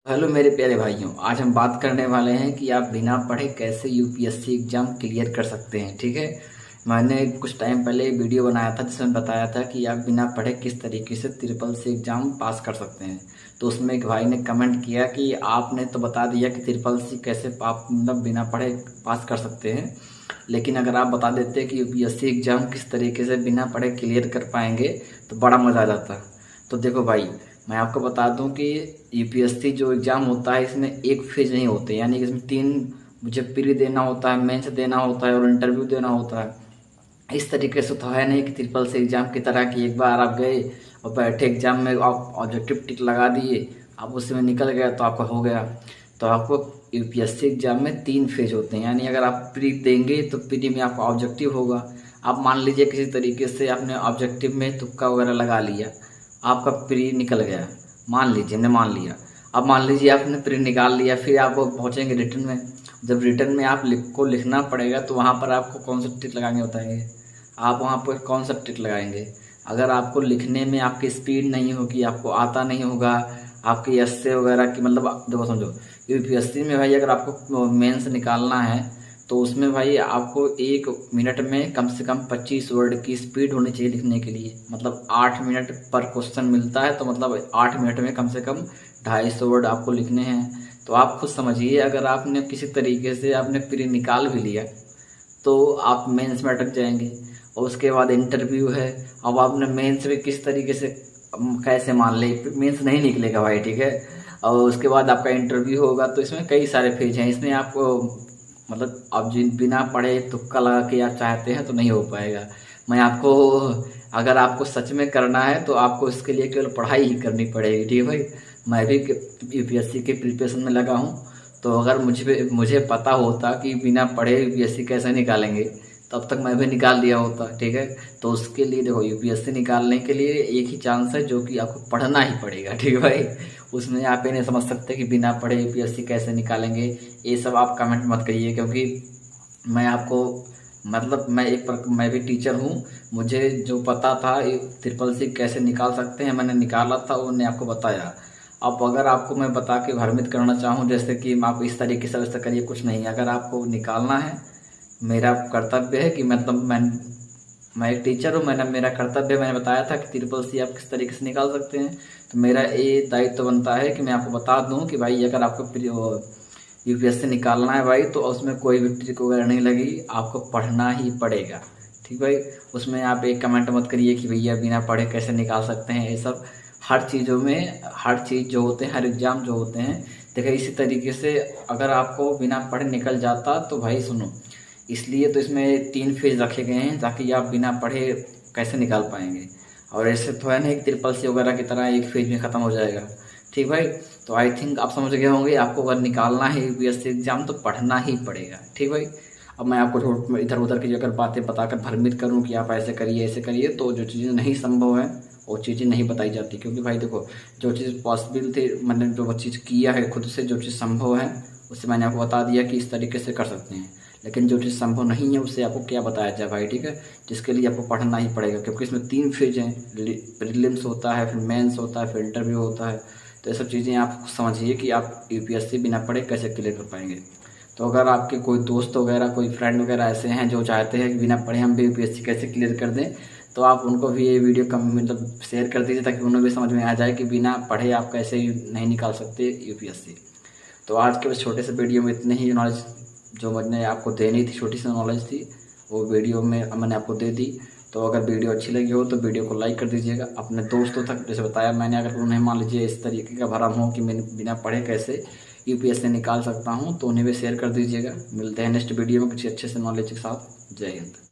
Hello मेरे प्यारे भाइयों, आज हम बात करने वाले हैं कि आप बिना पढ़े कैसे यूपीएससी एग्ज़ाम क्लियर कर सकते हैं। ठीक है, मैंने कुछ टाइम पहले वीडियो बनाया था जिसमें बताया था कि आप बिना पढ़े किस तरीके से ट्रिपल सी एग्ज़ाम पास कर सकते हैं। तो उसमें एक भाई ने कमेंट किया कि आपने तो बता दिया कि ट्रिपल सी कैसे आप मतलब बिना पढ़े पास कर सकते हैं, लेकिन अगर आप बता देते कि यूपीएससी एग्ज़ाम किस तरीके से बिना पढ़े क्लियर कर पाएंगे तो बड़ा मज़ा आ जाता। तो देखो भाई, मैं आपको बता दूं कि यूपीएससी जो एग्ज़ाम होता है इसमें एक फेज नहीं होते, यानी कि इसमें तीन मुझे प्री देना होता है, मेंस देना होता है और इंटरव्यू देना होता है। इस तरीके से तो है नहीं कि ट्रिपल सी एग्ज़ाम की तरह कि एक बार आप गए और बैठे एग्ज़ाम में आप ऑब्जेक्टिव टिक लगा दिए, आप उसमें निकल गए तो आपका हो गया। तो आपको यूपीएससी एग्ज़ाम में तीन फेज होते हैं, यानी अगर आप प्री देंगे तो प्री में आपका ऑब्जेक्टिव होगा। आप मान लीजिए किसी तरीके से आपने ऑब्जेक्टिव में तुक्का वगैरह लगा लिया, आपका प्री निकल गया, मान लीजिए हमने मान लिया। अब मान लीजिए आपने प्री निकाल लिया, फिर आप पहुँचेंगे रिटर्न में। जब रिटर्न में आप लिखना पड़ेगा तो वहाँ पर आपको कौन सा टिक लगाएंगे बताएंगे? आप वहाँ पर कौन सा टिक लगाएंगे? अगर आपको लिखने में आपकी स्पीड नहीं होगी, आपको आता नहीं होगा, आपके एस्से वगैरह की मतलब देखो समझो, यूपीएससी में भाई अगर आपको मेंस निकालना है तो उसमें भाई आपको 1 मिनट में कम से कम 25 वर्ड की स्पीड होनी चाहिए लिखने के लिए। मतलब 8 मिनट पर क्वेश्चन मिलता है, तो मतलब 8 मिनट में कम से कम 250 वर्ड आपको लिखने हैं। तो आप खुद समझिए, अगर आपने किसी तरीके से आपने प्री निकाल भी लिया तो आप मेंस में अटक जाएंगे और उसके बाद इंटरव्यू है। अब आपने मेंस में किस तरीके से कैसे मान ले मेंस नहीं निकलेगा भाई, ठीक है। और उसके बाद आपका इंटरव्यू होगा। तो इसमें कई सारे फेज हैं, इसमें आपको मतलब आप जिन बिना पढ़े तुक्का लगा के आप चाहते हैं तो नहीं हो पाएगा। मैं आपको, अगर आपको सच में करना है तो आपको इसके लिए केवल पढ़ाई ही करनी पड़ेगी, ठीक है भाई। मैं भी यूपीएससी के प्रिपरेशन में लगा हूँ, तो अगर मुझे पता होता कि बिना पढ़े यूपीएससी कैसे निकालेंगे तब तक मैं भी निकाल दिया होता, ठीक है। तो उसके लिए देखो, यूपीएससी निकालने के लिए एक ही चांस है, जो कि आपको पढ़ना ही पड़ेगा, ठीक है भाई। उसमें आप ये नहीं समझ सकते कि बिना पढ़े यूपीएससी कैसे निकालेंगे। ये सब आप कमेंट मत करिए, क्योंकि मैं आपको मतलब मैं भी टीचर हूँ। मुझे जो पता था ट्रिपल सी कैसे निकाल सकते हैं, मैंने निकाला था, उन्होंने आपको बताया। अब अगर आपको मैं बता के भ्रमित करना चाहूँ जैसे कि आप इस तरीके से वैसा करिए, कुछ नहीं। अगर आपको निकालना है, मेरा कर्तव्य है कि मतलब मैं एक टीचर हूँ, मेरा कर्तव्य, मैंने बताया था कि ट्रिपल सी आप किस तरीके से निकाल सकते हैं। तो मेरा ये दायित्व बनता है कि मैं आपको बता दूं कि भाई अगर आपको यूपीएससी निकालना है भाई, तो उसमें कोई भी ट्रिक वगैरह नहीं लगी, आपको पढ़ना ही पड़ेगा, ठीक भाई। उसमें आप एक कमेंट मत करिए कि भैया बिना पढ़े कैसे निकाल सकते हैं। ये सब हर चीज़ों में, हर चीज़ जो होते हैं, हर एग्ज़ाम जो होते हैं, देखिए इसी तरीके से अगर आपको बिना पढ़े निकल जाता तो भाई सुनो, इसलिए तो इसमें 3 फेज रखे गए हैं ताकि आप बिना पढ़े कैसे निकाल पाएंगे। और ऐसे तो है नहीं कि ट्रिपल सी वगैरह की तरह एक फेज में ख़त्म हो जाएगा, ठीक भाई। तो आई थिंक आप समझ गए होंगे, आपको अगर निकालना है यूपीएससी एग्ज़ाम तो पढ़ना ही पड़ेगा, ठीक भाई। अब मैं आपको इधर उधर की अगर बातें बताकर भ्रमित करूं कि आप ऐसे करिए ऐसे करिए, तो जो चीज़ें नहीं संभव है वो चीज़ें नहीं बताई जाती। क्योंकि भाई देखो, जो चीज़ पॉसिबल थी, मैंने जो चीज़ किया है खुद से, जो चीज़ संभव है उससे मैंने आपको बता दिया कि इस तरीके से कर सकते हैं। लेकिन जो चीज़ संभव नहीं है उससे आपको क्या बताया जाए भाई, ठीक है। जिसके लिए आपको पढ़ना ही पड़ेगा, क्योंकि इसमें 3 फेज हैं, प्रीलिम्स होता है, फिर मेंस होता है, फिर इंटरव्यू होता है। तो ये सब चीज़ें आप समझिए कि आप यूपीएससी बिना पढ़े कैसे क्लियर कर पाएंगे। तो अगर आपके कोई दोस्त वगैरह, कोई फ्रेंड वगैरह ऐसे हैं जो चाहते हैं कि बिना पढ़े हम भी यूपीएससी कैसे क्लियर कर दें, तो आप उनको भी ये वीडियो कम मतलब शेयर कर दीजिए, ताकि उन्हें भी समझ में आ जाए कि बिना पढ़े आप कैसे नहीं निकाल सकते यूपीएससी। तो आज के इस छोटे से वीडियो में इतने ही नॉलेज जो मैंने आपको देनी थी, छोटी सी नॉलेज थी, वो वीडियो में मैंने आपको दे दी। तो अगर वीडियो अच्छी लगी हो तो वीडियो को लाइक कर दीजिएगा अपने दोस्तों तक, जैसे बताया मैंने। अगर उन्हें मान लीजिए इस तरीके का भरम हो कि मैं बिना पढ़े कैसे यूपीएससी निकाल सकता हूँ, तो उन्हें भी शेयर कर दीजिएगा। मिलते हैं नेक्स्ट वीडियो में किसी अच्छे से नॉलेज के साथ। जय हिंद।